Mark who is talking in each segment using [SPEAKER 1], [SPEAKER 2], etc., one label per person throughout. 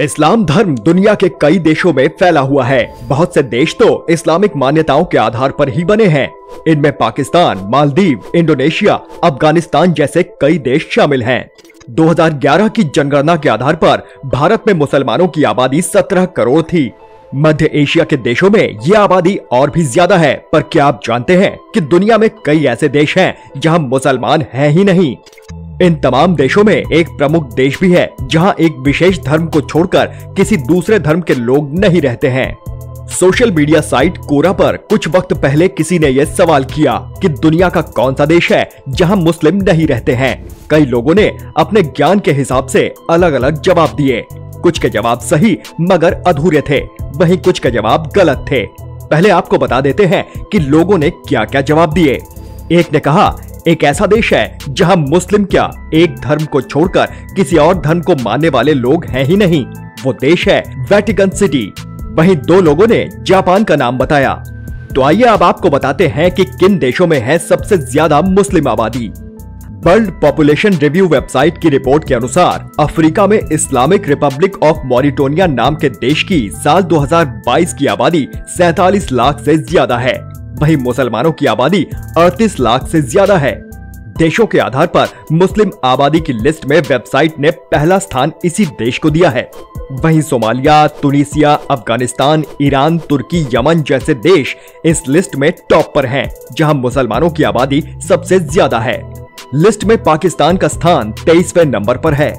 [SPEAKER 1] इस्लाम धर्म दुनिया के कई देशों में फैला हुआ है। बहुत से देश तो इस्लामिक मान्यताओं के आधार पर ही बने हैं। इनमें पाकिस्तान, मालदीव, इंडोनेशिया, अफगानिस्तान जैसे कई देश शामिल हैं। 2011 की जनगणना के आधार पर भारत में मुसलमानों की आबादी 17 करोड़ थी। मध्य एशिया के देशों में यह आबादी और भी ज्यादा है। पर क्या आप जानते हैं कि दुनिया में कई ऐसे देश हैं जहां मुसलमान हैं ही नहीं। इन तमाम देशों में एक प्रमुख देश भी है जहां एक विशेष धर्म को छोड़कर किसी दूसरे धर्म के लोग नहीं रहते हैं। सोशल मीडिया साइट कोरा पर कुछ वक्त पहले किसी ने यह सवाल किया कि दुनिया का कौन सा देश है जहां मुस्लिम नहीं रहते हैं। कई लोगों ने अपने ज्ञान के हिसाब से अलग अलग जवाब दिए। कुछ के जवाब सही मगर अधूरे थे, वहीं कुछ के जवाब गलत थे। पहले आपको बता देते हैं कि लोगों ने क्या क्या जवाब दिए। एक ने कहा, एक ऐसा देश है जहां मुस्लिम क्या एक धर्म को छोड़कर किसी और धर्म को मानने वाले लोग हैं ही नहीं। वो देश है वेटिकन सिटी। वहीं दो लोगों ने जापान का नाम बताया। तो आइए अब आपको बताते हैं कि किन देशों में है सबसे ज्यादा मुस्लिम आबादी। वर्ल्ड पॉपुलेशन रिव्यू वेबसाइट की रिपोर्ट के अनुसार अफ्रीका में इस्लामिक रिपब्लिक ऑफ मॉरिटानिया नाम के देश की साल 2022 की आबादी 47 लाख से ज्यादा है। वहीं मुसलमानों की आबादी 38 लाख से ज्यादा है। देशों के आधार पर मुस्लिम आबादी की लिस्ट में वेबसाइट ने पहला स्थान इसी देश को दिया है। वहीं सोमालिया, तुनिसिया, अफगानिस्तान, ईरान, तुर्की, यमन जैसे देश इस लिस्ट में टॉप पर हैं, जहां मुसलमानों की आबादी सबसे ज्यादा है। लिस्ट में पाकिस्तान का स्थान 23वें नंबर पर है।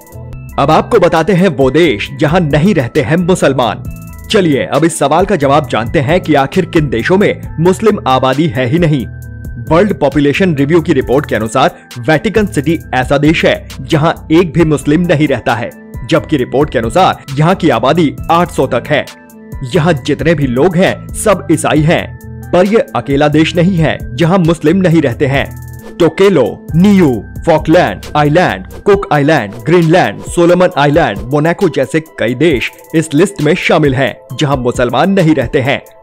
[SPEAKER 1] अब आपको बताते हैं वो देश जहां नहीं रहते हैं मुसलमान। चलिए अब इस सवाल का जवाब जानते हैं कि आखिर किन देशों में मुस्लिम आबादी है ही नहीं। वर्ल्ड पॉपुलेशन रिव्यू की रिपोर्ट के अनुसार वेटिकन सिटी ऐसा देश है जहां एक भी मुस्लिम नहीं रहता है, जबकि रिपोर्ट के अनुसार यहां की आबादी 800 तक है। यहां जितने भी लोग हैं सब ईसाई हैं, पर यह अकेला देश नहीं है जहां मुस्लिम नहीं रहते हैं। Tokelau, Niue, Falkland Island, Cook Island, Greenland, Solomon Island, Monaco जैसे कई देश इस लिस्ट में शामिल हैं जहां मुसलमान नहीं रहते हैं।